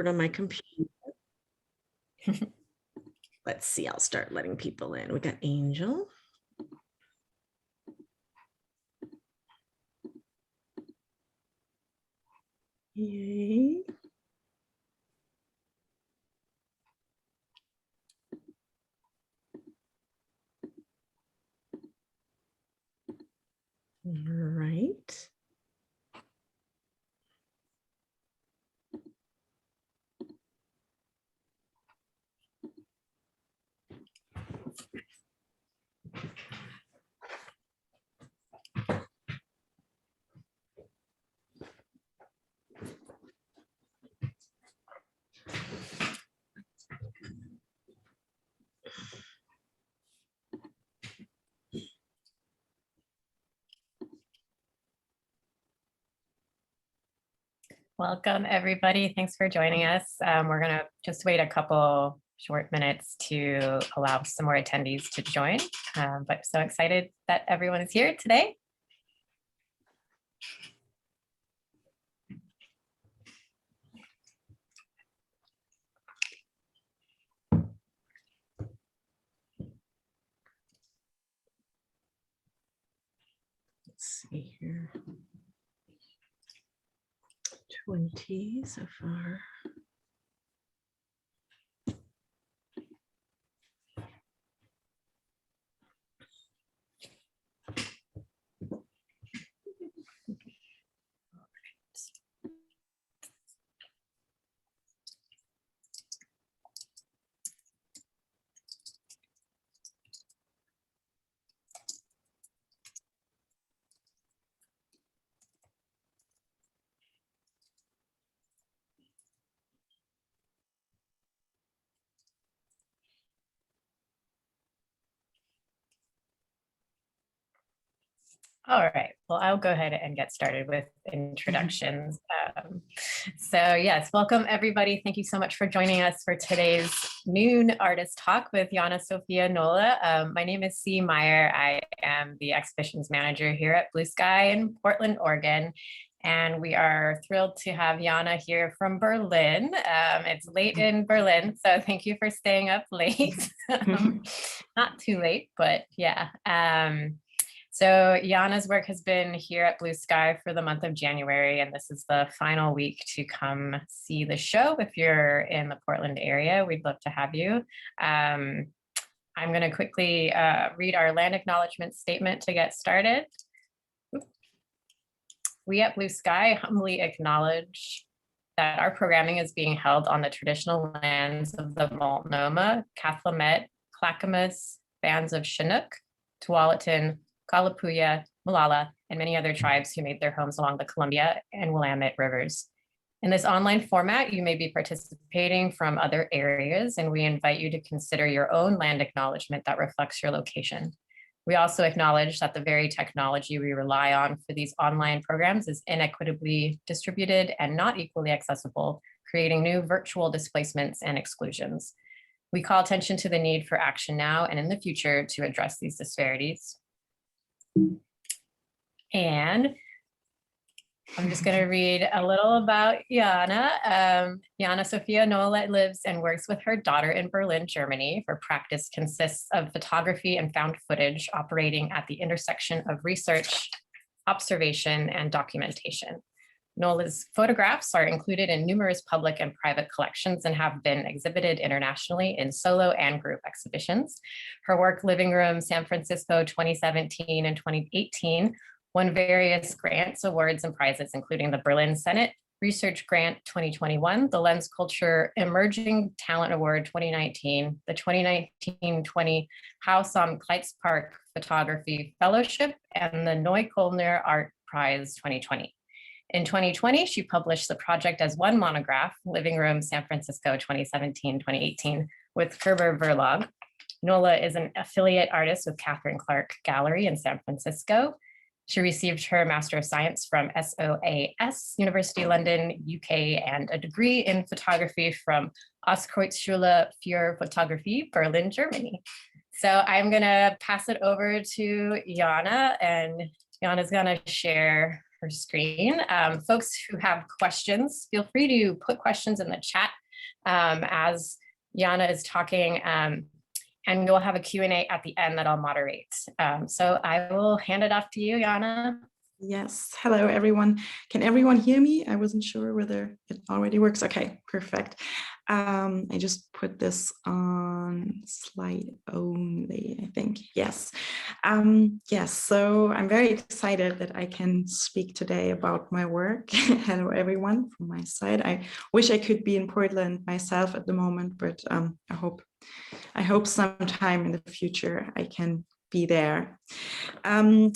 on my computer. Let's see, I'll start letting people in. We got Angel. Yay. All right. Welcome, everybody. Thanks for joining us. We're going to just wait a couple short minutes to allow some more attendees to join, but so excited that everyone is here today. Let's see here. 20 so far. All right, well, I'll go ahead and get started with introductions. So yes, welcome everybody. Thank you so much for joining us for today's noon artist talk with Jana, Sophia, Nolle. My name is C. Meyer. I am the exhibitions manager here at Blue Sky in Portland, Oregon. And we are thrilled to have Jana here from Berlin. It's late in Berlin, so thank you for staying up late. Not too late, but yeah. So Jana's work has been here at Blue Sky for the month of January, and this is the final week to come see the show. If you're in the Portland area, we'd love to have you. I'm going to quickly read our land acknowledgement statement to get started. We at Blue Sky humbly acknowledge that our programming is being held on the traditional lands of the Multnomah, Cathlamet, Clackamas, bands of Chinook, Tualatin, Kalapuya, Molalla, and many other tribes who made their homes along the Columbia and Willamette rivers. In this online format, you may be participating from other areas, and we invite you to consider your own land acknowledgement that reflects your location. We also acknowledge that the very technology we rely on for these online programs is inequitably distributed and not equally accessible, creating new virtual displacements and exclusions. We call attention to the need for action now and in the future to address these disparities. And I'm just going to read a little about Jana. Jana Sophia Nolle lives and works with her daughter in Berlin, Germany. Her practice consists of photography and found footage operating at the intersection of research, observation, and documentation. Nolle's photographs are included in numerous public and private collections and have been exhibited internationally in solo and group exhibitions. Her work, Living Room San Francisco 2017 and 2018, won various grants, awards, and prizes, including the Berlin Senate Research Grant 2021, the Lens Culture Emerging Talent Award 2019, the 2019-20 House on Kleitz Park Photography Fellowship, and the Neuköllner Art Prize 2020. In 2020, she published the project as one monograph, Living Room San Francisco 2017-2018, with Gerber Verlag. Nolle is an affiliate artist with Catherine Clark Gallery in San Francisco. She received her Master of Science from SOAS, University London, UK, and a degree in photography from Ostkreuzschule für Fotografie, Berlin, Germany. So I'm going to pass it over to Jana, and Jana's going to share her screen. Folks who have questions, feel free to put questions in the chat as Jana is talking, and we'll have a Q&A at the end that I'll moderate. So I will hand it off to you, Jana. Yes, hello everyone. Can everyone hear me? I wasn't sure whether it already works. Okay, perfect. I just put this on slide only, I think. Yes. Yes, so I'm very excited that I can speak today about my work. Hello everyone from my side. I wish I could be in Portland myself at the moment, but I hope sometime in the future I can be there.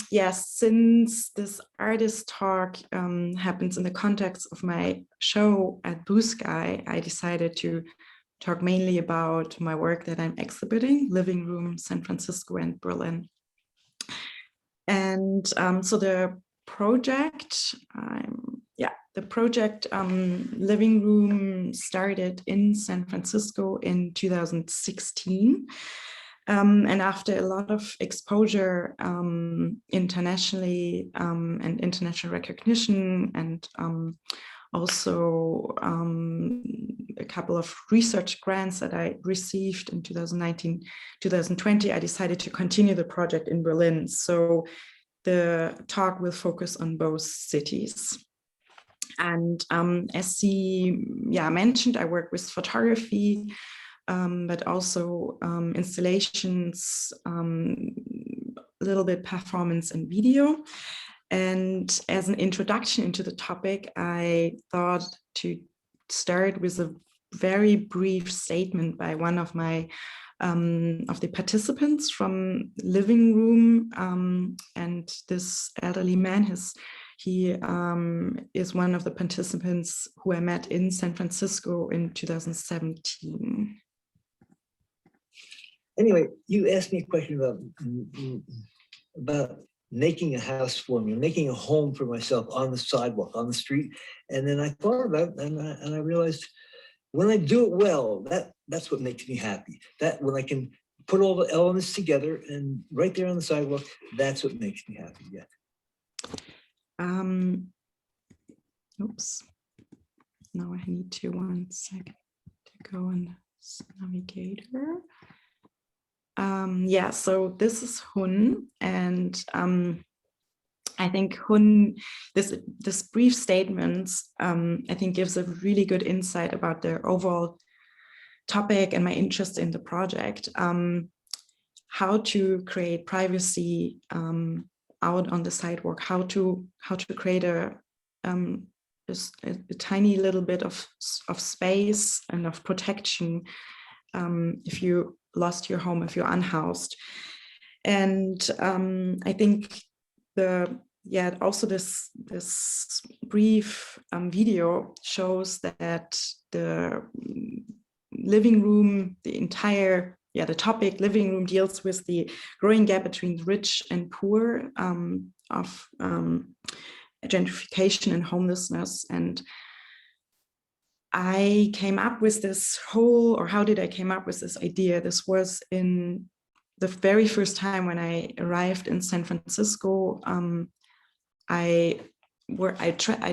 Yes, since this artist talk happens in the context of my show at Blue Sky, I decided to talk mainly about my work that I'm exhibiting, Living Room, San Francisco and Berlin. And so the project, Living Room started in San Francisco in 2016. And after a lot of exposure internationally and international recognition, and also a couple of research grants that I received in 2019, 2020, I decided to continue the project in Berlin. So the talk will focus on both cities. And as she mentioned, I work with photography, but also installations, a little bit performance and video. And as an introduction into the topic, I thought to start with a very brief statement by one of my of the participants from Living Room, and this elderly man, he is one of the participants who I met in San Francisco in 2017. Anyway, you asked me a question about making a house for me, making a home for myself on the sidewalk, on the street. And then I thought about it, and I realized when I do it well, that's what makes me happy. That when I can put all the elements together and right there on the sidewalk, that's what makes me happy. Yeah. Oops. Now I need to 1 second to go in this navigator. Yeah, so this is Hun, and I think Hun, this brief statement, I think gives a really good insight about the overall topic and my interest in the project. How to create privacy out on the sidewalk, how to create a tiny little bit of space and of protection if you lost your home, if you're unhoused. And I think also this brief video shows that the living room, the topic living room deals with the growing gap between rich and poor, of gentrification and homelessness. And I came up with this how did I came up with this idea? This was in the very first time when I arrived in San Francisco. I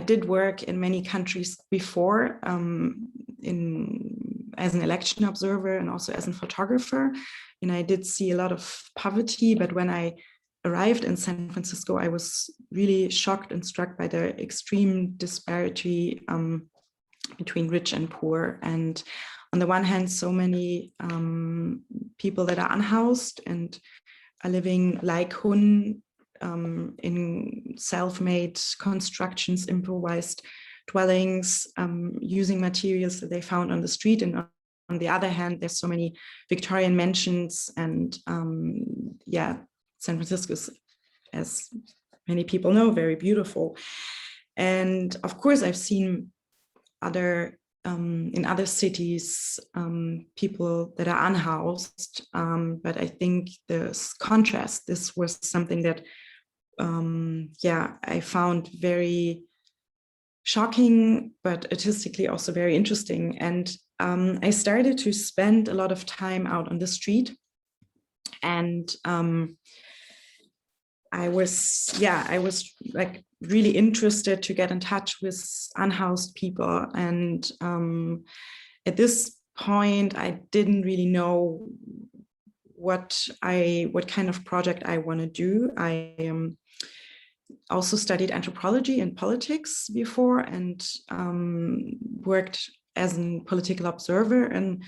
did work in many countries before, as an election observer and also as a photographer, and I did see a lot of poverty. But when I arrived in San Francisco, I was really shocked and struck by the extreme disparity between rich and poor. And on the one hand, so many people that are unhoused and are living like Hun, in self-made constructions, improvised dwellings, using materials that they found on the street. And on the other hand, there's so many Victorian mansions, and San Francisco is, as many people know, very beautiful. And of course, I've seen in other cities, people that are unhoused, but I think this contrast, this was something that I found very shocking, but artistically also very interesting. And I started to spend a lot of time out on the street, and I was like really interested to get in touch with unhoused people. And at this point, I didn't really know what kind of project I want to do. I also studied anthropology and politics before, and worked as a political observer in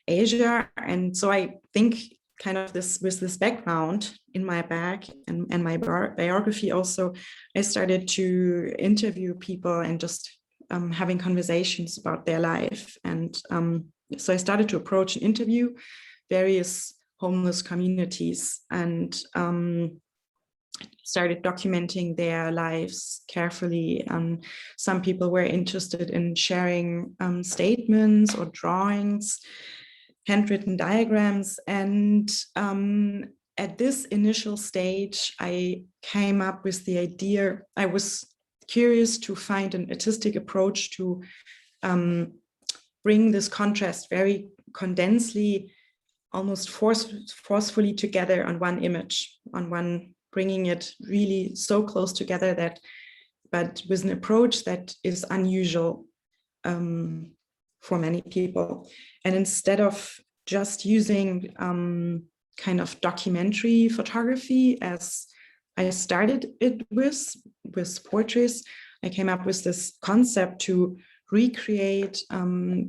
Asia. And so I think kind of with this background in my back and my biography also, I started to interview people and just having conversations about their life. And so I started to approach and interview various homeless communities, and started documenting their lives carefully. Some people were interested in sharing statements or drawings, handwritten diagrams. And at this initial stage, I came up with the idea. I was curious to find an artistic approach to bring this contrast very condensedly, almost forcefully together on one image, bringing it really so close together but with an approach that is unusual for many people. And instead of just using kind of documentary photography, as I started it with portraits, I came up with this concept to recreate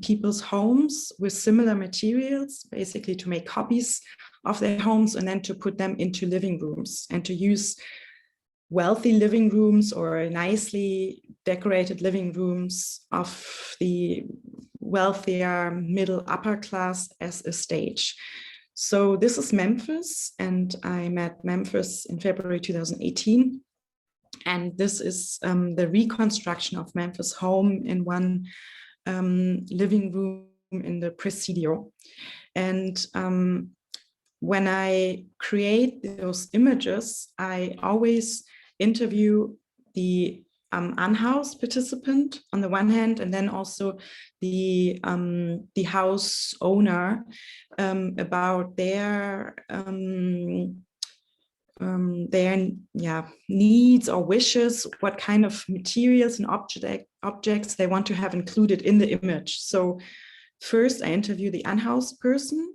people's homes with similar materials, basically to make copies of their homes and then to put them into living rooms, and to use wealthy living rooms or nicely decorated living rooms of the wealthier middle upper class as a stage. So this is Memphis, and I met Memphis in February 2018. And this is the reconstruction of Memphis home in one living room in the Presidio. And when I create those images, I always interview the unhoused participant on the one hand, and then also the house owner about their needs or wishes, what kind of materials and objects they want to have included in the image. So first I interview the unhoused person,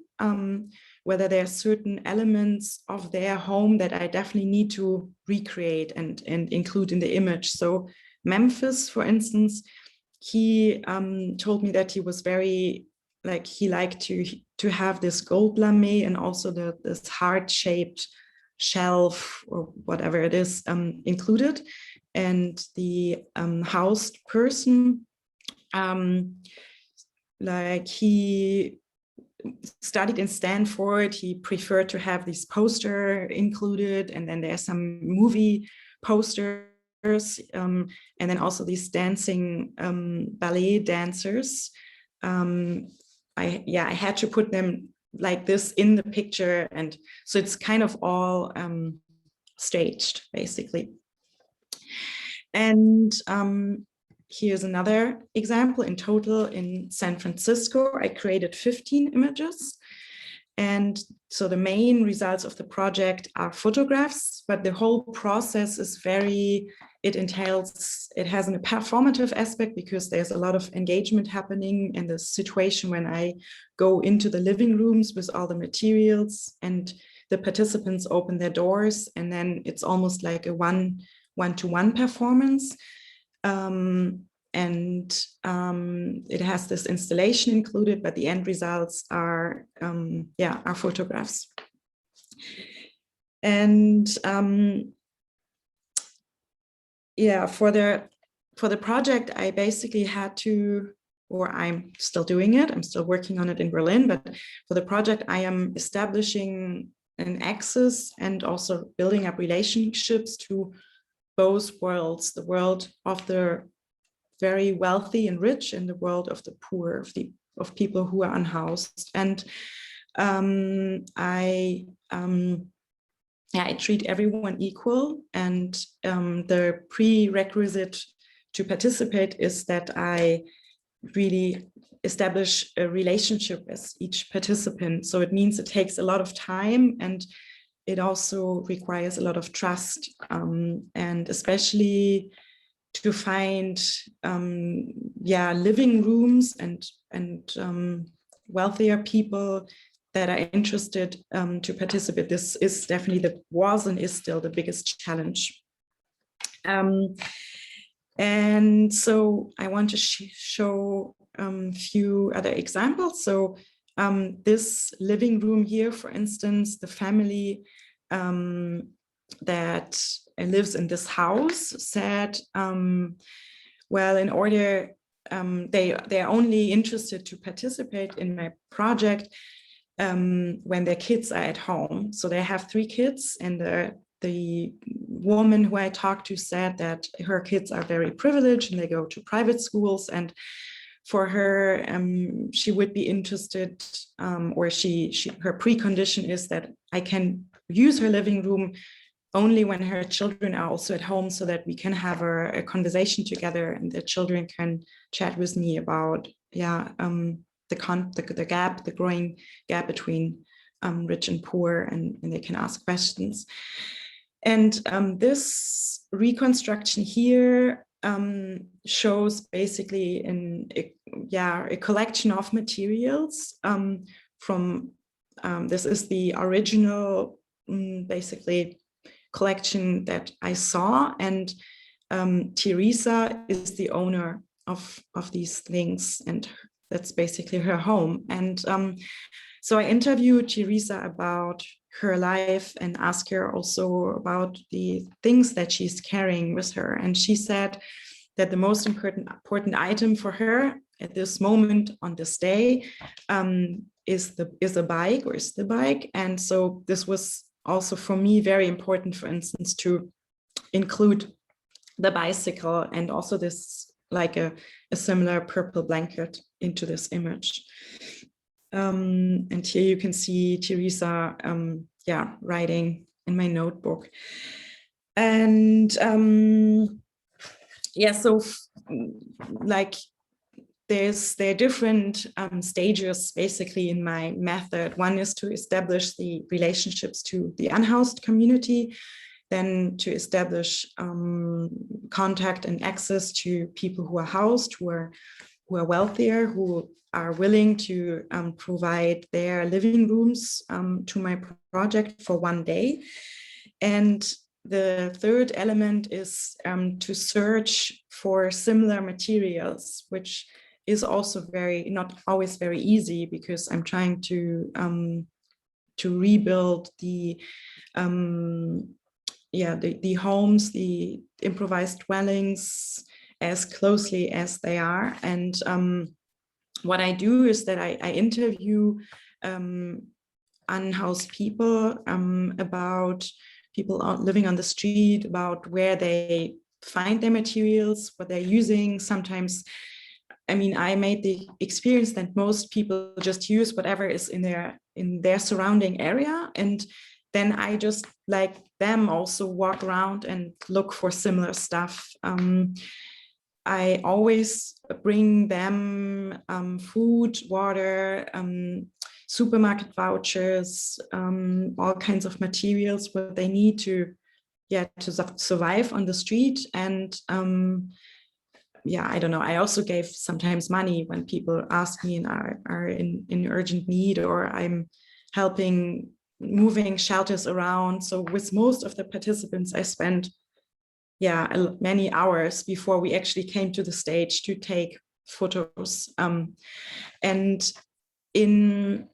whether there are certain elements of their home that I definitely need to recreate and include in the image. So Memphis, for instance, he told me that he was very, like, he liked to have this gold lame and also this heart-shaped shelf or whatever it is included. And the housed person, like, he studied in Stanford, he preferred to have this poster included, and then there's some movie posters, and then also these dancing ballet dancers. I had to put them like this in the picture, and so it's kind of all staged basically. And here's another example. In total, in San Francisco, I created 15 images. And so the main results of the project are photographs, but the whole process is it has a performative aspect because there's a lot of engagement happening in the situation when I go into the living rooms with all the materials and the participants open their doors, and then it's almost like a one-to-one performance. It has this installation included, but the end results are photographs. And for the project, I basically had to, or I'm still doing it, I'm still working on it in Berlin, but for the project, I am establishing an access and also building up relationships to both worlds, the world of the very wealthy and rich and the world of the poor, of people who are unhoused. And I treat everyone equal, and the prerequisite to participate is that I really establish a relationship with each participant. So it means it takes a lot of time, and it also requires a lot of trust, and especially to find living rooms and wealthier people that are interested to participate. This is definitely was and is still the biggest challenge. And so I want to show a few other examples. So this living room here, for instance, the family that lives in this house said, well, in order, they're only interested to participate in my project when their kids are at home. So they have 3 kids, and the woman who I talked to said that her kids are very privileged and they go to private schools, and for her, she would be interested, or her precondition is that I can use her living room only when her children are also at home, so that we can have a conversation together and the children can chat with me about the growing gap between rich and poor, and they can ask questions. And this reconstruction here shows basically a collection of materials from this is the original basically collection that I saw, and Teresa is the owner of these things, and that's basically her home. And so I interviewed Teresa about her life and asked her also about the things that she's carrying with her. And she said that the most important item for her at this moment on this day is the bike. And so this was also for me very important, for instance, to include the bicycle and also this like a similar purple blanket into this image. And here you can see Teresa writing in my notebook. And so like there are different stages basically in my method. One is to establish the relationships to the unhoused community, then to establish contact and access to people who are housed, who are wealthier, who are willing to provide their living rooms to my project for one day. And the third element is to search for similar materials, which is also not always very easy, because I'm trying to rebuild the homes, the improvised dwellings as closely as they are. And what I do is that I interview unhoused people about people living on the street, about where they find their materials, what they're using. Sometimes, I mean, I made the experience that most people just use whatever is in their surrounding area, and then I just like them also walk around and look for similar stuff. I always bring them food, water, supermarket vouchers, all kinds of materials what they need to survive on the street. And I don't know, I also gave sometimes money when people ask me and are in urgent need, or I'm helping moving shelters around. So with most of the participants, I spent many hours before we actually came to the stage to take photos. And in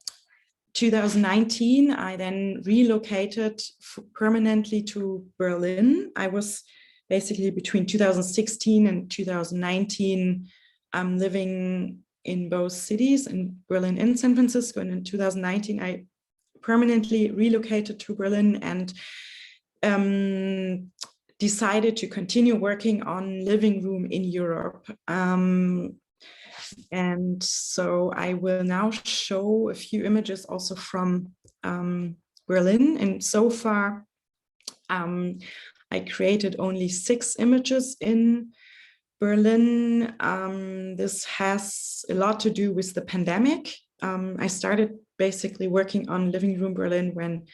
2019, I then relocated permanently to Berlin. I was basically between 2016 and 2019 living in both cities, in Berlin and San Francisco. And in 2019, I permanently relocated to Berlin and decided to continue working on living room in Europe. And so I will now show a few images also from Berlin. And so far, I created only 6 images in Berlin. This has a lot to do with the pandemic. I started basically working on Living Room Berlin when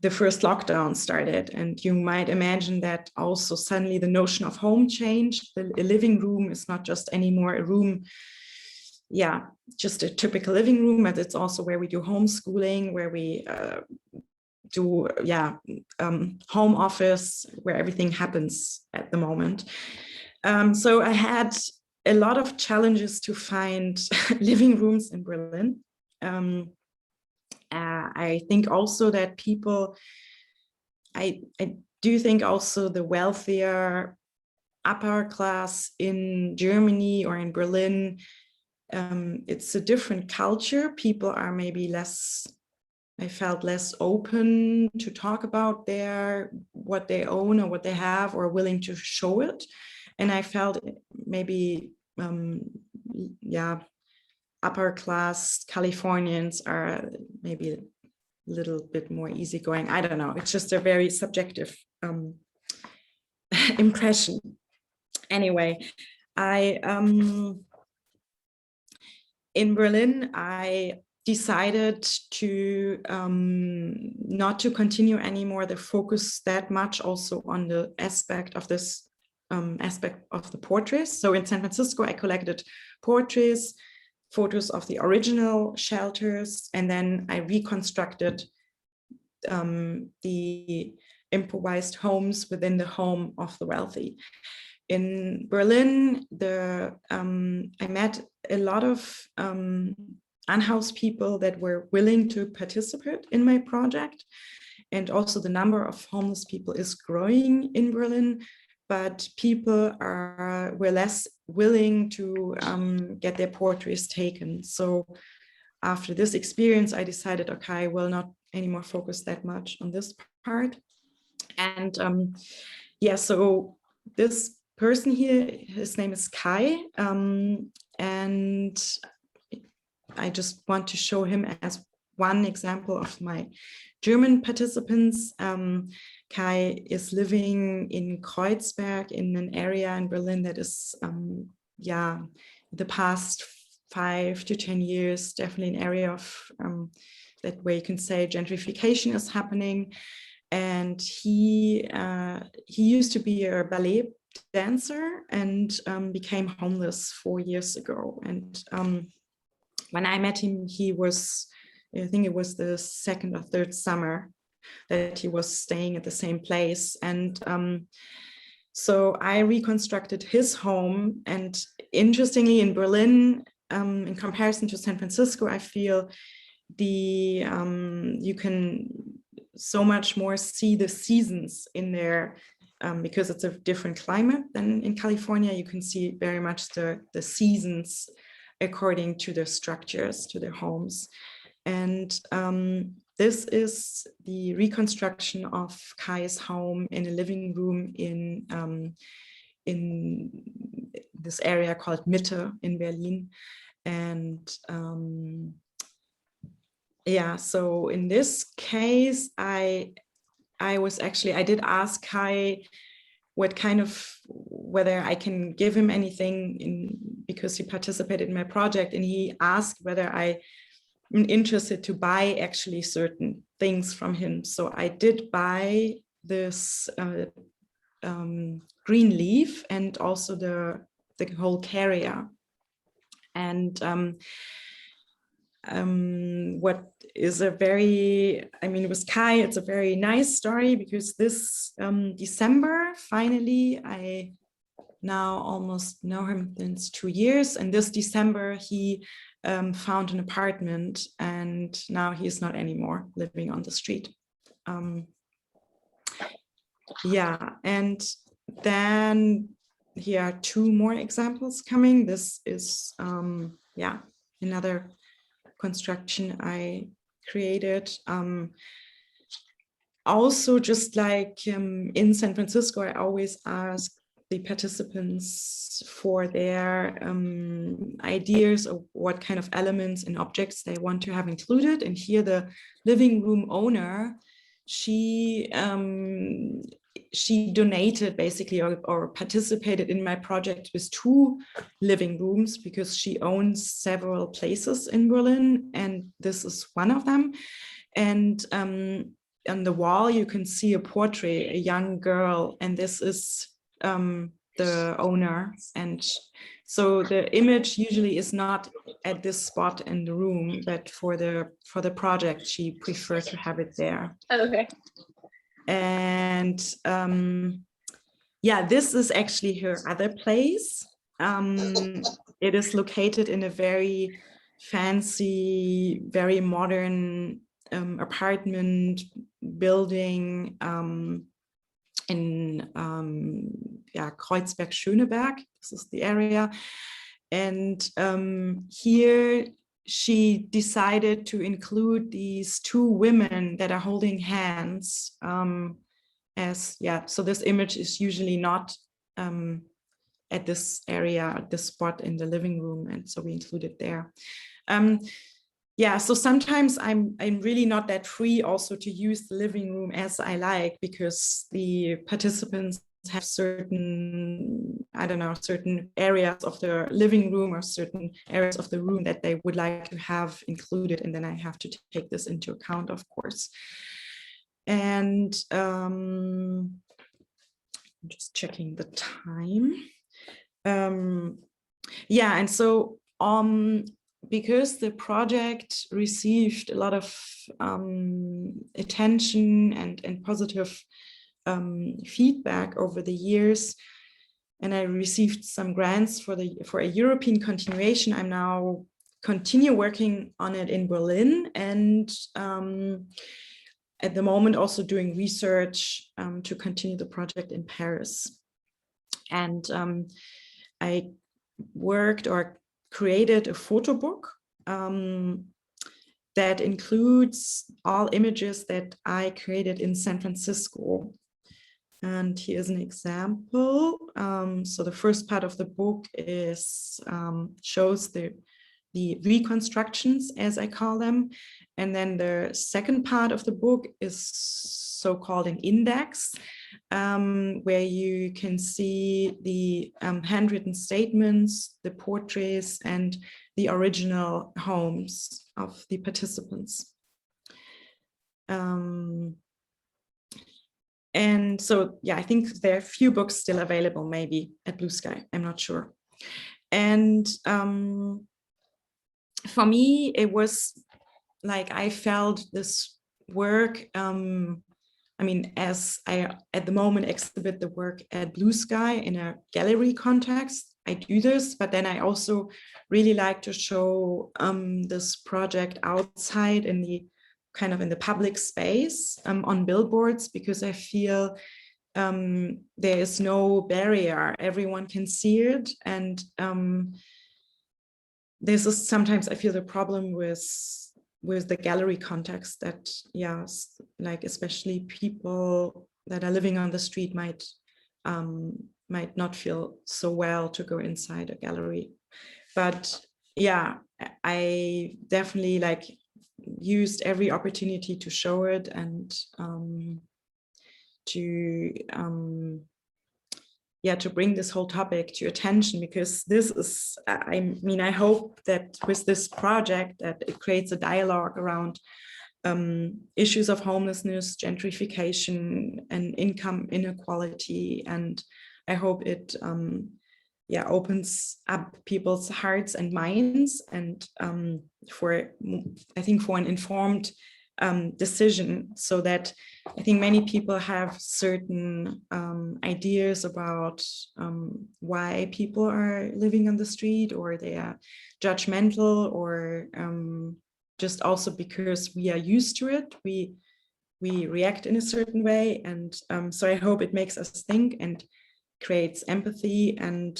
the first lockdown started. And you might imagine that also suddenly the notion of home changed. A living room is not just anymore a room, just a typical living room, but it's also where we do homeschooling, where we do home office, where everything happens at the moment. So I had a lot of challenges to find living rooms in Berlin. I think also that people, I do think also the wealthier upper class in Germany or in Berlin, it's a different culture. People are maybe I felt less open to talk about what they own or what they have, or willing to show it. And I felt maybe, upper class Californians are maybe a little bit more easygoing. I don't know. It's just a very subjective impression. Anyway, in Berlin, I decided to not to continue anymore the focus that much also on the aspect of this aspect of the portraits. So in San Francisco, I collected portraits, photos of the original shelters, and then I reconstructed the improvised homes within the home of the wealthy. In Berlin, I met a lot of unhoused people that were willing to participate in my project. And also the number of homeless people is growing in Berlin, but people were less willing to get their portraits taken. So after this experience, I decided, okay, I will not anymore focus that much on this part. And so this person here, his name is Kai, and I just want to show him as one example of my German participants. Kai is living in Kreuzberg, in an area in Berlin that is, the past 5 to 10 years, definitely an area of that where you can say gentrification is happening. And he used to be a ballet dancer and became homeless 4 years ago. And when I met him, he was, I think it was the 2nd or 3rd summer that he was staying at the same place. And so I reconstructed his home. And interestingly, in Berlin, in comparison to San Francisco, I feel you can so much more see the seasons in there, because it's a different climate than in California. You can see very much the seasons according to the structures, to the homes. And this is the reconstruction of Kai's home in a living room in this area called Mitte in Berlin. And so in this case, I did ask Kai whether I can give him anything because he participated in my project, and he asked whether I'm interested to buy actually certain things from him. So I did buy this green leaf and also the whole carrier. And what is with Kai, it's a very nice story, because this December, finally, I now almost know him since 2 years, and this December he found an apartment, and now he is not anymore living on the street. And then here are 2 more examples coming. This is another construction I created. Also, just like in San Francisco, I always ask the participants for their ideas of what kind of elements and objects they want to have included. And here the living room owner, she donated basically or participated in my project with 2 living rooms, because she owns several places in Berlin, and this is one of them. And on the wall, you can see a portrait, a young girl, and this is the owner. And so the image usually is not at this spot in the room, but for the project, she preferred to have it there. Okay. And yeah, this is actually her other place. It is located in a very fancy, very modern apartment building in Kreuzberg-Schöneberg. This is the area. And here she decided to include these two women that are holding hands so this image is usually not at this area, at this spot in the living room, and so we include it there. So sometimes I'm really not that free also to use the living room as I like, because the participants have certain, certain areas of the living room or certain areas of the room that they would like to have included, and then I have to take this into account, of course. And I'm just checking the time. And so because the project received a lot of attention and positive feedback over the years, and I received some grants for a European continuation, I'm now continue working on it in Berlin, and at the moment also doing research to continue the project in Paris. And I worked or created a photo book that includes all images that I created in San Francisco. And here's an example. So the first part of the book is shows the reconstructions, as I call them. And then the second part of the book is so-called an index, where you can see the handwritten statements, the portraits, and the original homes of the participants. And so, I think there are a few books still available, maybe at Blue Sky, I'm not sure. And for me, it was like I felt this work, as I at the moment exhibit the work at Blue Sky in a gallery context, I do this, but then I also really like to show this project outside in the in the public space on billboards, because I feel there is no barrier, everyone can see it. And this is sometimes I feel the problem with the gallery context, that like especially people that are living on the street might not feel so well to go inside a gallery. But I definitely used every opportunity to show it and to bring this whole topic to attention, because this is, I hope that with this project that it creates a dialogue around issues of homelessness, gentrification, and income inequality. And I hope it opens up people's hearts and minds, and for an informed decision, so that I think many people have certain ideas about why people are living on the street, or they are judgmental, or just also because we are used to it, we react in a certain way. And so I hope it makes us think and creates empathy and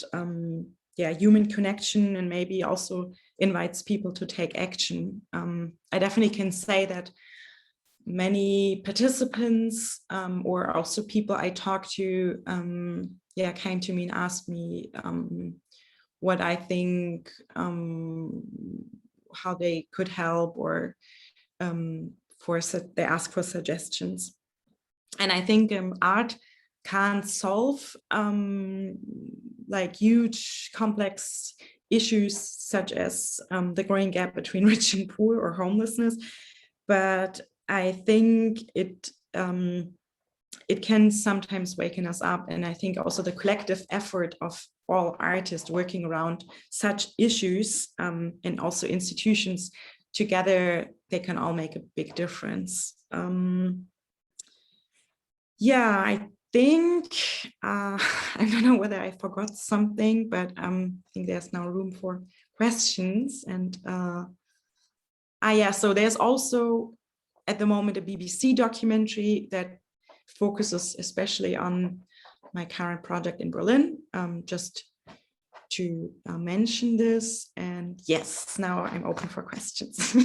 human connection, and maybe also invites people to take action. I definitely can say that many participants or also people I talk to came to me and asked me what I think, how they could help, or they ask for suggestions. And I think art can't solve huge complex issues such as the growing gap between rich and poor or homelessness, but I think it it can sometimes waken us up. And I think also the collective effort of all artists working around such issues, and also institutions together, they can all make a big difference. Yeah, I think, I don't know whether I forgot something, but I think there's now room for questions. And yeah, so there's also at the moment a BBC documentary that focuses especially on my current project in Berlin, just to mention this. And yes, now I'm open for questions.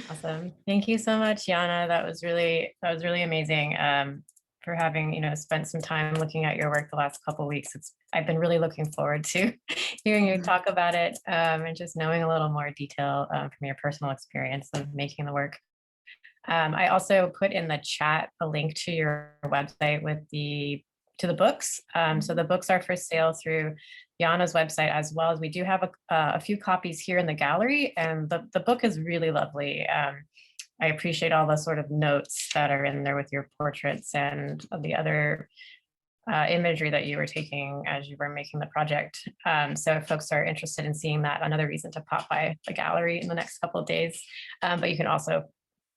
Awesome. Thank you so much, Jana. That was really amazing. For having, spent some time looking at your work the last couple of weeks. I've been really looking forward to hearing you talk about it, and just knowing a little more detail from your personal experience of making the work. I also put in the chat a link to your website to the books. So the books are for sale through Jana's website, as well as we do have a few copies here in the gallery, and the book is really lovely. I appreciate all the sort of notes that are in there with your portraits and the other imagery that you were taking as you were making the project. So if folks are interested in seeing that, another reason to pop by the gallery in the next couple of days. But you can also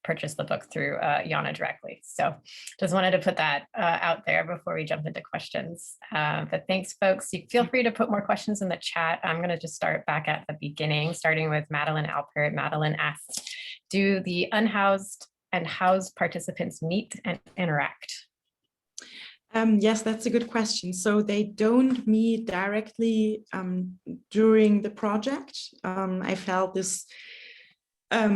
purchase the book through Jana directly. So just wanted to put that out there before we jump into questions. But thanks, folks. You feel free to put more questions in the chat. I'm going to just start back at the beginning, starting with Madeline Alpert. Madeline asks, do the unhoused and housed participants meet and interact? Yes, that's a good question. So they don't meet directly during the project. I felt this, I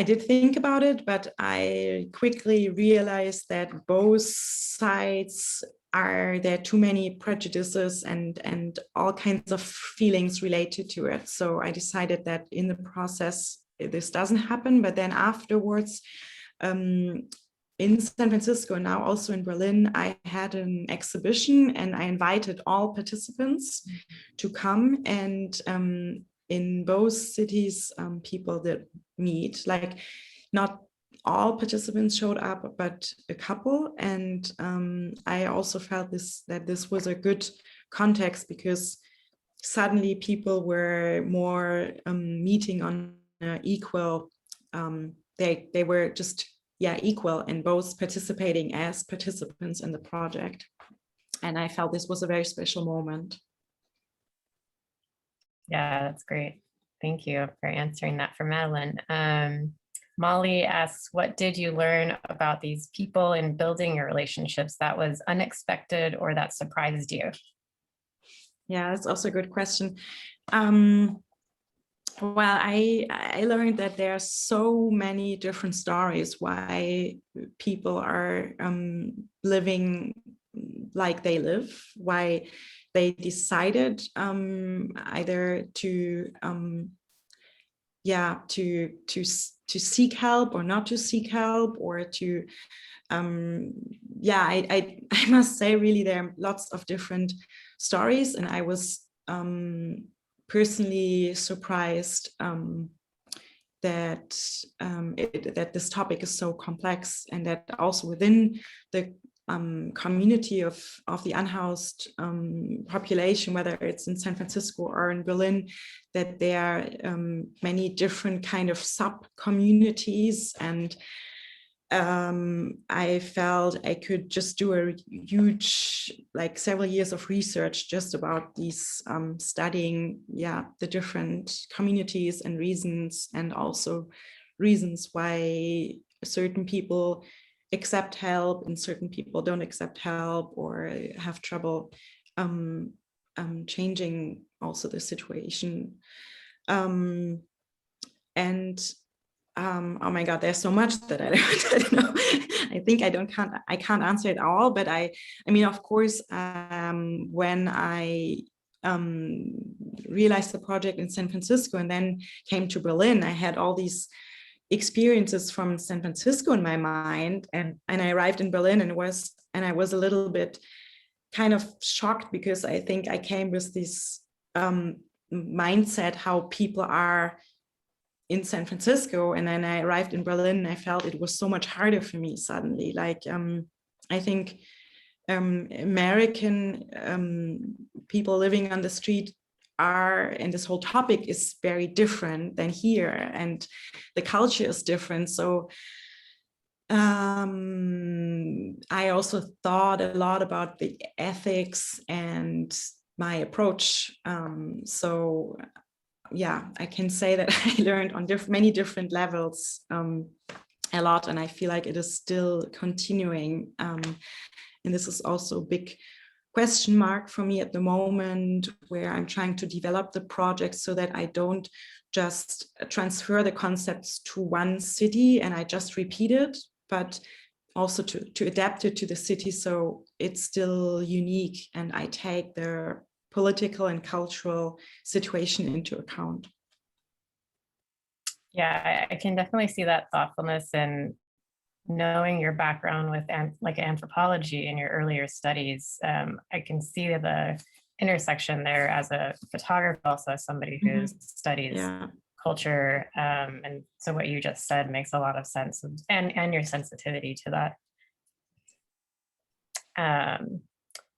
did think about it, but I quickly realized that both sides there are too many prejudices and all kinds of feelings related to it. So I decided that in the process, this doesn't happen, but then afterwards, in San Francisco, and now also in Berlin, I had an exhibition and I invited all participants to come, and in both cities, people that meet, like not all participants showed up, but a couple. And I also felt that this was a good context, because suddenly people were more meeting on equal, they were just equal in both participating as participants in the project. And I felt this was a very special moment. Yeah, that's great. Thank you for answering that for Madeline. Molly asks, what did you learn about these people in building your relationships that was unexpected or that surprised you? Yeah, that's also a good question. Well, I learned that there are so many different stories why people are living like they live, why they decided either to seek help or not to seek help, or to I must say, really, there are lots of different stories, and I was personally surprised that this topic is so complex, and that also within the community of the unhoused population, whether it's in San Francisco or in Berlin, that there are many different kind of sub-communities. And I felt I could just do a huge, like several years of research just about these, studying, the different communities and reasons, and also reasons why certain people accept help and certain people don't accept help or have trouble changing also the situation. Oh my God, there's so much that I don't know. I think I can't answer it all, but I mean, of course, when I realized the project in San Francisco and then came to Berlin, I had all these experiences from San Francisco in my mind, and I arrived in Berlin, and I was a little bit kind of shocked, because I think I came with this mindset how people are in San Francisco, and then I arrived in Berlin, and I felt it was so much harder for me suddenly. Like I think American people living on the street are, and this whole topic is very different than here, and the culture is different. So I also thought a lot about the ethics and my approach. So yeah, I can say that I learned on many different levels a lot, and I feel like it is still continuing. And this is also a big question mark for me at the moment, where I'm trying to develop the project so that I don't just transfer the concepts to one city and I just repeat it, but also to adapt it to the city so it's still unique and I take the political and cultural situation into account. Yeah, I can definitely see that thoughtfulness, and knowing your background with like anthropology in your earlier studies. I can see the intersection there as a photographer, also as somebody who studies culture. And so what you just said makes a lot of sense, and your sensitivity to that.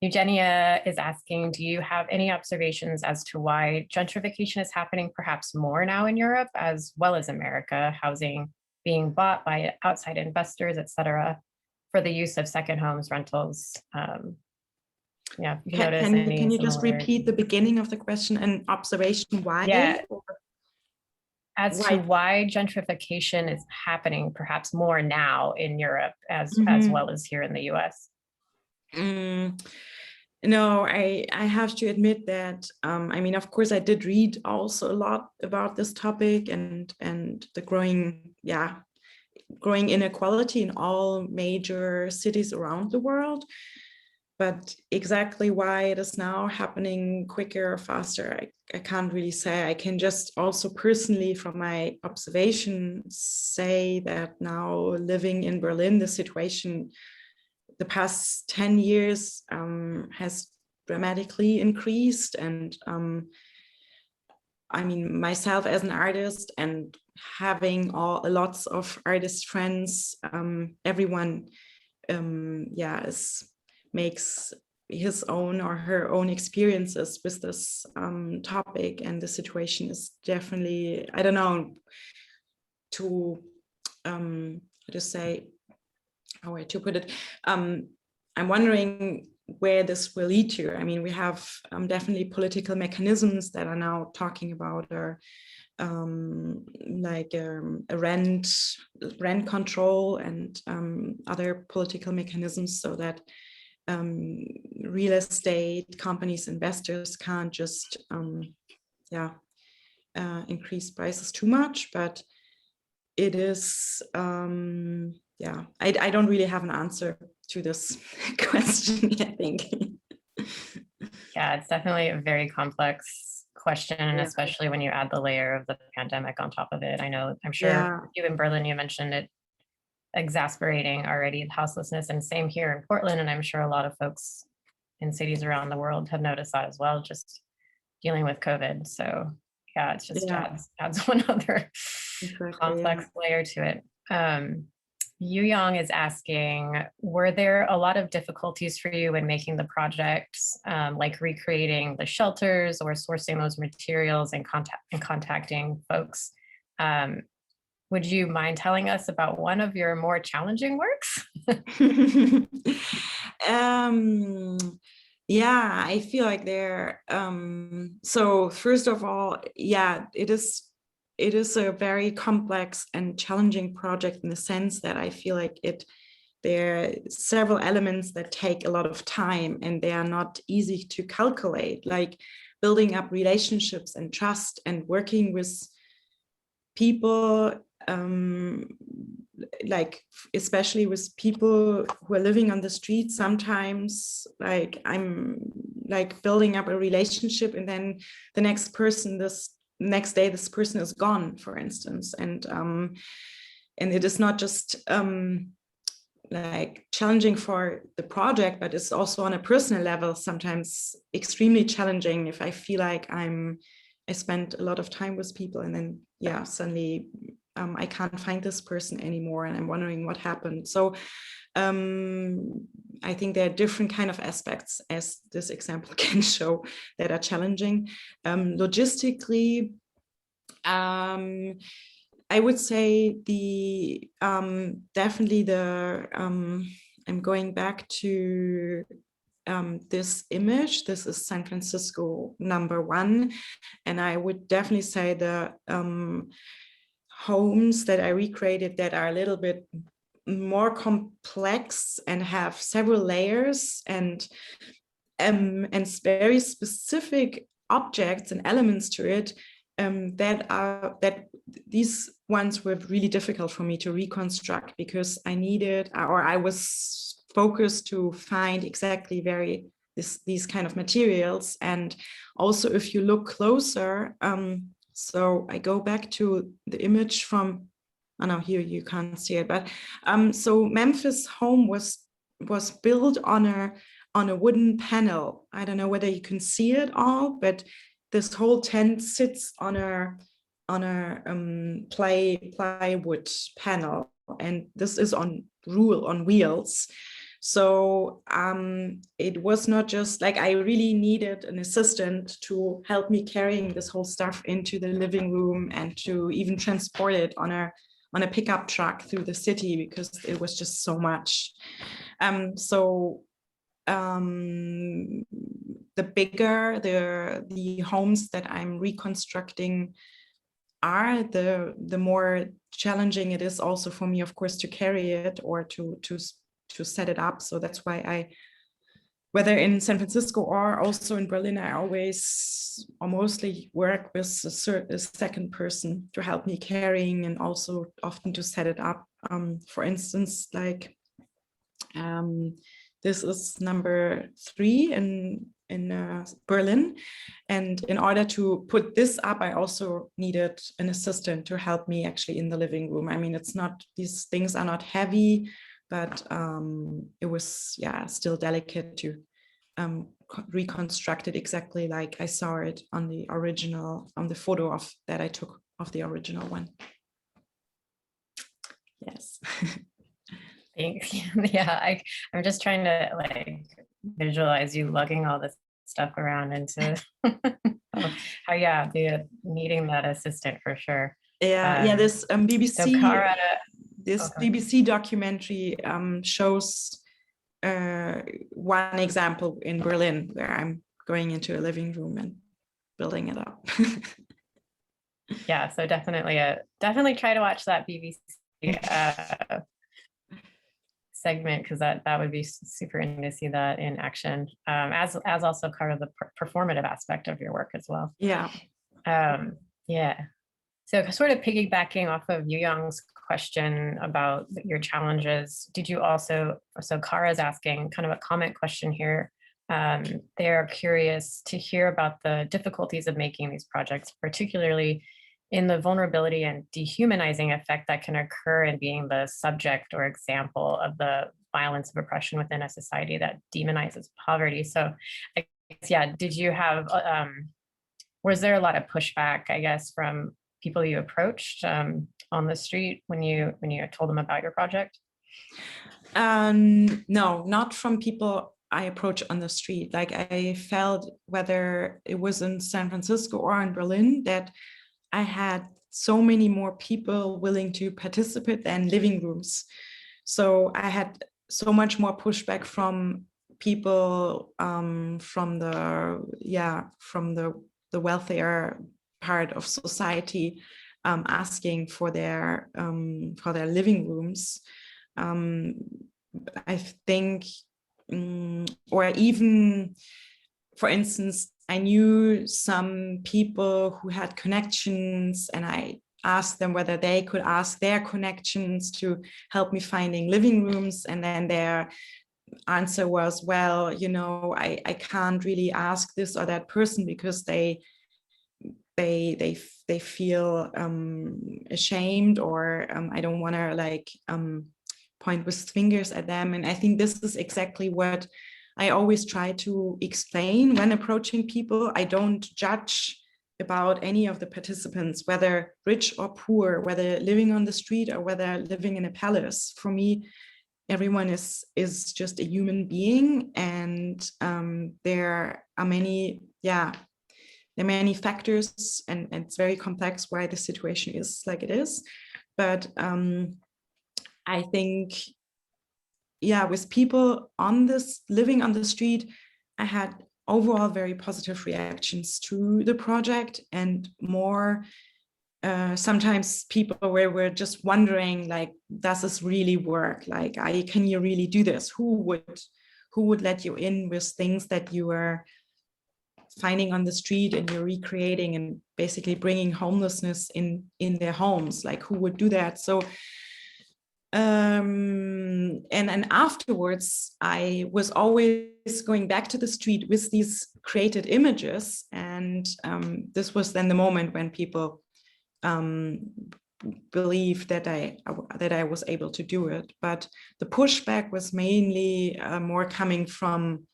Eugenia is asking, do you have any observations as to why gentrification is happening perhaps more now in Europe as well as America, housing being bought by outside investors, et cetera, for the use of second homes, rentals? Yeah, can you just repeat the beginning of the question and observation why? Yeah, as to why gentrification is happening perhaps more now in Europe as well as here in the US. No, I have to admit that, I mean, of course, I did read also a lot about this topic and the growing inequality in all major cities around the world. But exactly why it is now happening quicker or faster, I can't really say. I can just also personally, from my observations, say that now living in Berlin, the situation the past 10 years has dramatically increased. And I mean, myself as an artist and having lots of artist friends, everyone makes his own or her own experiences with this topic, and the situation is definitely, I don't know, how to put it. I'm wondering where this will lead to. I mean, we have definitely political mechanisms that are now talking about a rent control and other political mechanisms, so that real estate companies, investors can't just increase prices too much. But it is I don't really have an answer to this question, I think. Yeah, it's definitely a very complex question, and especially when you add the layer of the pandemic on top of it. I'm sure you in Berlin, you mentioned it exasperating already, houselessness, and same here in Portland, and I'm sure a lot of folks in cities around the world have noticed that as well, just dealing with COVID. So yeah, it's just adds one other complex layer to it. Yu Yang is asking, were there a lot of difficulties for you in making the projects, like recreating the shelters or sourcing those materials and contacting folks? Would you mind telling us about one of your more challenging works? Yeah, I feel like so first of all, it is a very complex and challenging project in the sense that I feel like there are several elements that take a lot of time, and they are not easy to calculate, like building up relationships and trust and working with people, like especially with people who are living on the street. Sometimes like I'm like building up a relationship, and then the next day this person is gone, for instance, and it is not just like challenging for the project, but it's also on a personal level sometimes extremely challenging if I feel like I'm I spent a lot of time with people, and then yeah, suddenly I can't find this person anymore, and I'm wondering what happened. So I think there are different kind of aspects, as this example can show, that are challenging. Logistically, I would say the definitely the I'm going back to this image. This is San Francisco #1, and I would definitely say the homes that I recreated that are a little bit more complex and have several layers and very specific objects and elements to it, that these ones were really difficult for me to reconstruct, because I needed, or I was focused to find exactly these kind of materials. And also, if you look closer, so I go back to the image from, oh no, here you can't see it, but so Memphis home was built on a wooden panel. I don't know whether you can see it all, but this whole tent sits on a plywood panel, and this is on wheels. So it was not just like I really needed an assistant to help me carrying this whole stuff into the living room and to even transport it on a pickup truck through the city, because it was just so much. The bigger the homes that I'm reconstructing are, the more challenging it is also for me, of course, to carry it or to set it up. So that's why whether in San Francisco or also in Berlin, I always or mostly work with a second person to help me carrying, and also often to set it up. For instance, like this is #3 in Berlin, and in order to put this up, I also needed an assistant to help me actually in the living room. I mean, it's not, these things are not heavy, but it was, yeah, still delicate to reconstruct it exactly like I saw it on the original, on the photo that I took of the original one. Yes. Thanks. Yeah, I'm just trying to like visualize you lugging all this stuff around into how, yeah, needing that assistant for sure. Yeah, this BBC, so Cara, BBC documentary shows one example in Berlin where I'm going into a living room and building it up. Yeah, so definitely try to watch that BBC segment, because that would be super interesting to see that in action, as also part of the performative aspect of your work as well. Yeah. Yeah. So sort of piggybacking off of Yu Young's question about your challenges, did you also, so Kara's asking kind of a comment question here. They're curious to hear about the difficulties of making these projects, particularly in the vulnerability and dehumanizing effect that can occur in being the subject or example of the violence of oppression within a society that demonizes poverty. So I guess, yeah, did you have, was there a lot of pushback, I guess, from people you approached on the street when you told them about your project? No, not from people I approached on the street. Like I felt, whether it was in San Francisco or in Berlin, that I had so many more people willing to participate than living rooms. So I had so much more pushback from people from the wealthier part of society, asking for their living rooms. I think, or even, for instance, I knew some people who had connections, and I asked them whether they could ask their connections to help me finding living rooms. And then their answer was, well, you know, I can't really ask this or that person because they feel ashamed, or I don't want to like point with fingers at them. And I think this is exactly what I always try to explain when approaching people. I don't judge about any of the participants, whether rich or poor, whether living on the street or whether living in a palace. For me, everyone is just a human being, and there are many, there are many factors, and it's very complex why the situation is like it is. But I think, with people on this living on the street, I had overall very positive reactions to the project, and more sometimes people were just wondering, like, does this really work? Like, can you really do this? Who would let you in with things that you were finding on the street and you're recreating and basically bringing homelessness in their homes? Like, who would do that? So and afterwards, I was always going back to the street with these created images, and this was then the moment when people believed that I was able to do it. But the pushback was mainly more coming from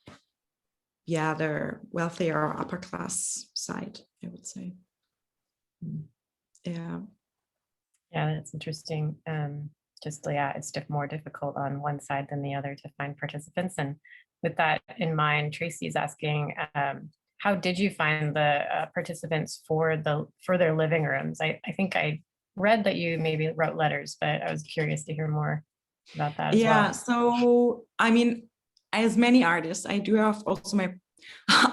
the wealthier or upper class side, I would say. Yeah, that's interesting. It's more difficult on one side than the other to find participants. And with that in mind, Tracy's asking, how did you find the participants for their living rooms? I think I read that you maybe wrote letters, but I was curious to hear more about that as well. So I mean, as many artists, I do have also my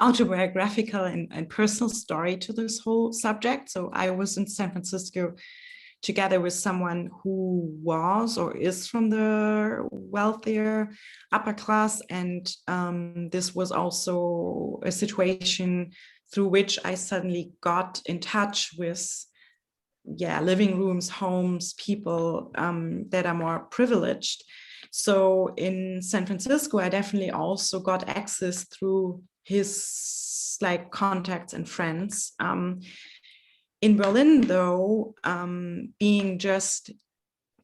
autobiographical and personal story to this whole subject. So I was in San Francisco together with someone who was or is from the wealthier upper class. And this was also a situation through which I suddenly got in touch with living rooms, homes, people that are more privileged. So in San Francisco, I definitely also got access through his contacts and friends. In Berlin, though, being just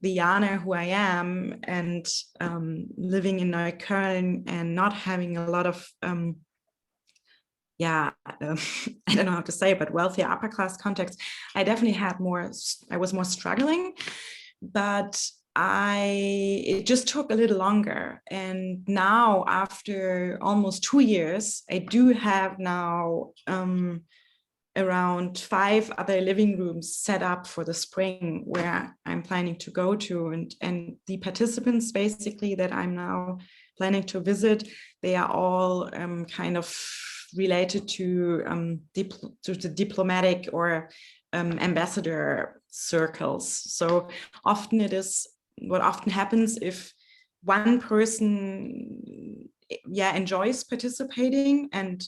the Jana who I am, and living in Neukölln and not having a lot of, I don't know how to say it, but wealthy upper class contacts, I definitely had I was more struggling, but it just took a little longer. And now, after almost 2 years, I do have now around 5 other living rooms set up for the spring where I'm planning to go to. And the participants basically that I'm now planning to visit, they are all kind of related to the diplomatic or ambassador circles. So often what often happens if one person enjoys participating and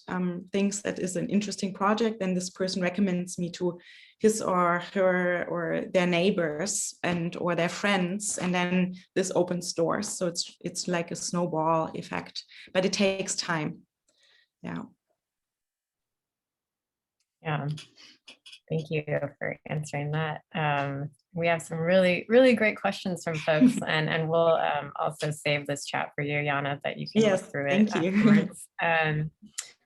thinks that is an interesting project, then this person recommends me to his or her or their neighbors or their friends, and then this opens doors. So it's like a snowball effect, but it takes time. Thank you for answering that. We have some really, really great questions from folks, and we'll also save this chat for you, Jana, that you can look through it afterwards.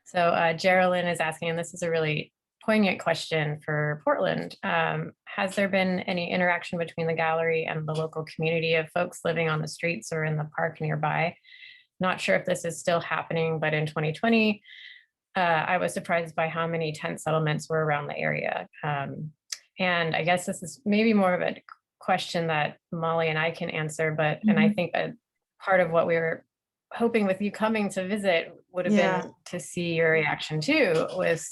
So Geraldine is asking, and this is a really poignant question for Portland. Has there been any interaction between the gallery and the local community of folks living on the streets or in the park nearby? Not sure if this is still happening, but in 2020, I was surprised by how many tent settlements were around the area. And I guess this is maybe more of a question that Molly and I can answer, but and I think that part of what we were hoping with you coming to visit would have been to see your reaction too with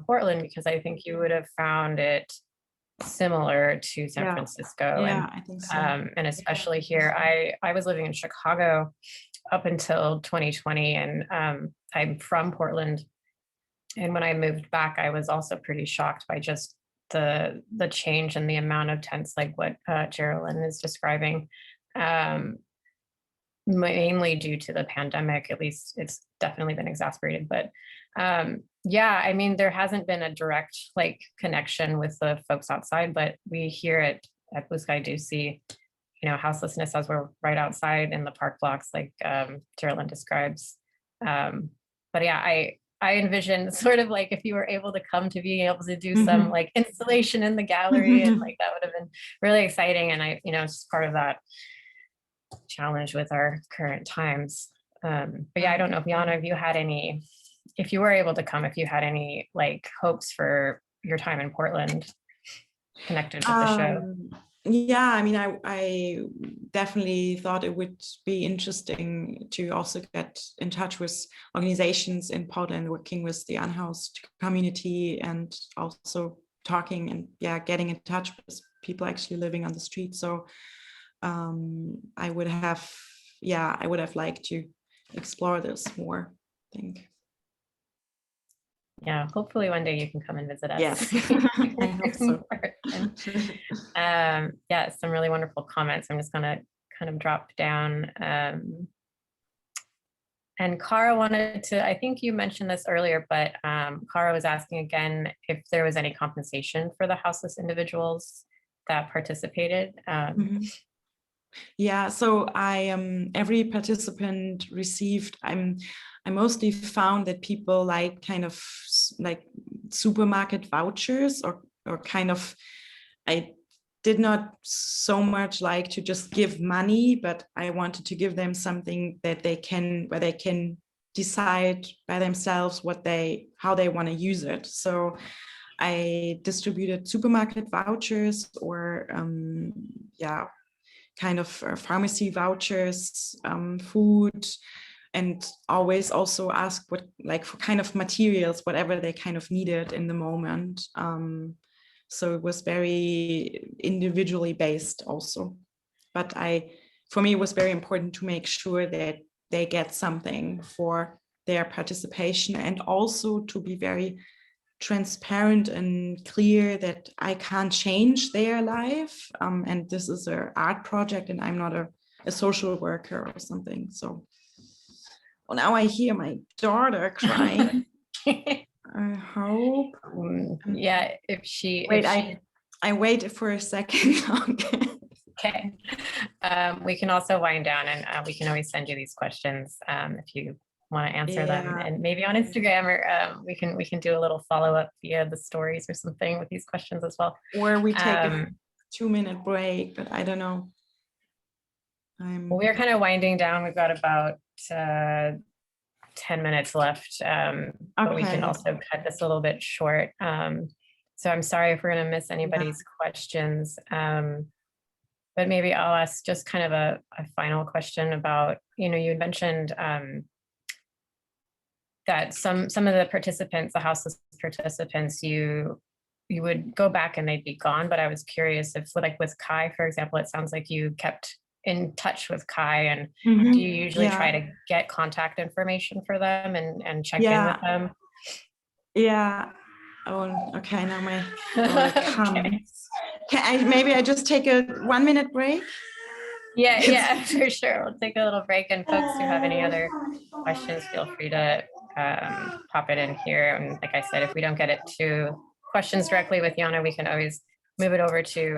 Portland, because I think you would have found it similar to San Francisco. I think so. And especially here, I was living in Chicago up until 2020, and I'm from Portland. And when I moved back, I was also pretty shocked by just the change in the amount of tents, like what Geraldine is describing, mainly due to the pandemic. At least it's definitely been exacerbated. But I mean, there hasn't been a direct connection with the folks outside, but we here at Blue Sky do see, houselessness as we're right outside in the park blocks, like Geraldine describes. But I envisioned sort of like if you were able to come to being able to do some like installation in the gallery, and like that would have been really exciting. And I, it's just part of that challenge with our current times. But yeah, I don't know if Jana, if you were able to come, if you had any like hopes for your time in Portland connected with the show. Yeah, I mean, I definitely thought it would be interesting to also get in touch with organizations in Portland, working with the unhoused community, and also talking and getting in touch with people actually living on the street. So I would have liked to explore this more, I think. Yeah, hopefully one day you can come and visit us. Yes, I hope so. Yeah, some really wonderful comments. I'm just gonna kind of drop down. And Cara wanted to, I think you mentioned this earlier, but Cara was asking again if there was any compensation for the houseless individuals that participated. Yeah, so every participant received, I mostly found that people like kind of like supermarket vouchers, or kind of, I did not so much like to just give money, but I wanted to give them something that where they can decide by themselves how they want to use it. So I distributed supermarket vouchers, or kind of pharmacy vouchers, food, and always also ask what for kind of materials, whatever they kind of needed in the moment. So it was very individually based also. But for me, it was very important to make sure that they get something for their participation, and also to be very transparent and clear that I can't change their life. And this is an art project, and I'm not a social worker or something. So now I hear my daughter crying. I hope. Yeah, if she wait, I wait for a second. Okay. We can also wind down, and we can always send you these questions if you want to answer them, and maybe on Instagram, or we can do a little follow-up via the stories or something with these questions as well. Or we take a 2-minute break, but I don't know. Well, we're kind of winding down. We've got about 10 minutes left, but we can also cut this a little bit short. So I'm sorry if we're going to miss anybody's questions. But maybe I'll ask just kind of a final question about, you had mentioned that some of the participants, the houseless participants, you would go back and they'd be gone. But I was curious if, like with Kai, for example, it sounds like you kept in touch with Kai, and do you usually try to get contact information for them and check in with them? Yeah. Oh, okay. Now my comes. Maybe I just take a 1-minute break? Yeah, for sure. We'll take a little break, and folks who have any other questions, feel free to pop it in here. And like I said, if we don't get it to questions directly with Jana, we can always move it over to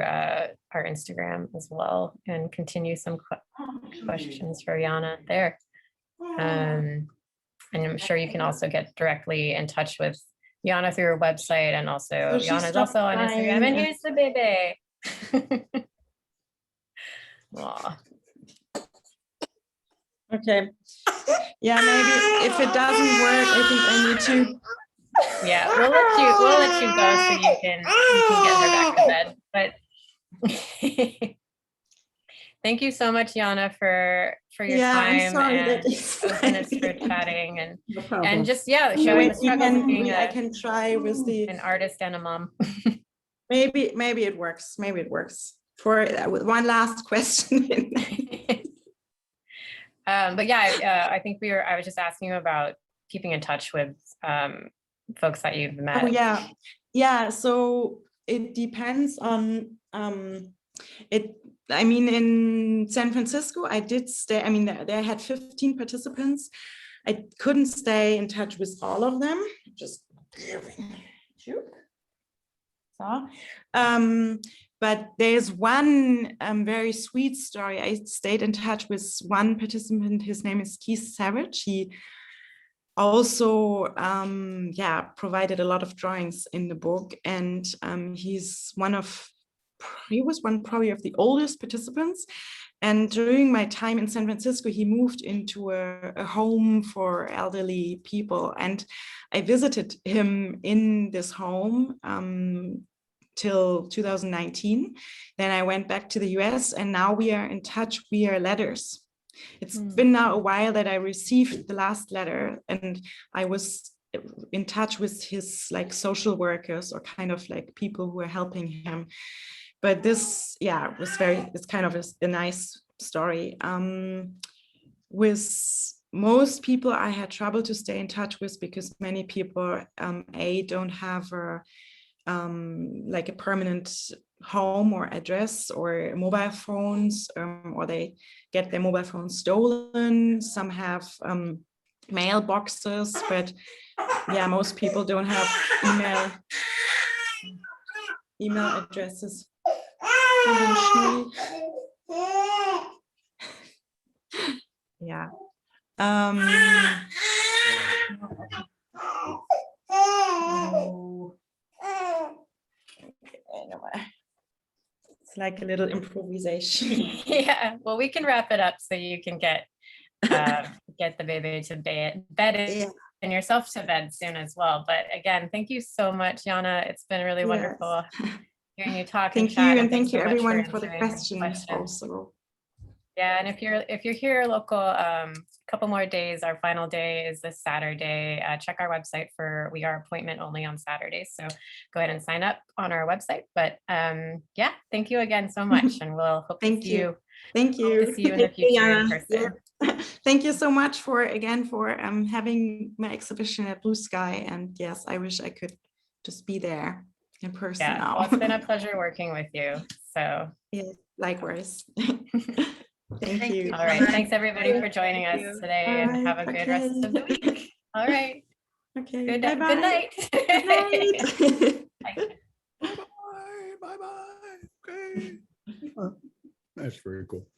our Instagram as well and continue some questions for Jana there. And I'm sure you can also get directly in touch with Jana through her website, and also Jana's also on Instagram. And here's the baby. Aww. Okay. Yeah, maybe if it doesn't work, I think I need to. Yeah, we'll let you go so you can get her back to bed. But thank you so much, Jana, for your time and openness for chatting, and just showing the struggles of being I can try with an artist and a mom. maybe it works. Maybe it works. For one last question. But yeah, I think I was just asking you about keeping in touch with folks that you've met. Oh yeah. So it depends on it. I mean, in San Francisco, I did stay. I mean, they had 15 participants. I couldn't stay in touch with all of them. Just but there's one very sweet story. I stayed in touch with one participant. His name is Keith Savage. also provided a lot of drawings in the book, and he was one probably of the oldest participants. And during my time in San Francisco, he moved into a home for elderly people, and I visited him in this home till 2019. Then I went back to the US, and now we are in touch via letters. It's been now a while that I received the last letter, and I was in touch with his like social workers, or kind of like people who are helping him. But this, it's kind of a nice story. With most people, I had trouble to stay in touch with, because many people, don't have like a permanent home or address or mobile phones, or they get their mobile phones stolen. Some have mailboxes, but most people don't have email addresses. Yeah. It's like a little improvisation. Yeah, well, we can wrap it up so you can get the baby to bed and yourself to bed soon as well. But again, thank you so much, Jana. It's been really wonderful hearing you talk. Thank you, and thank you everyone for the questions also. Yeah, and if you're here local, a couple more days. Our final day is this Saturday. Check our website we are appointment only on Saturdays, so go ahead and sign up on our website. But thank you again so much, and we'll hope to see you. Thank you. Hope to see you in the future in person. Thank you so much for having my exhibition at Blue Sky, and yes, I wish I could just be there in person now. Well, it's been a pleasure working with you. So likewise. Thank you. All right. Thanks everybody for joining us today, and have a good rest of the week. All right. Okay. Good night. Good night. Bye bye. Okay. That's very cool.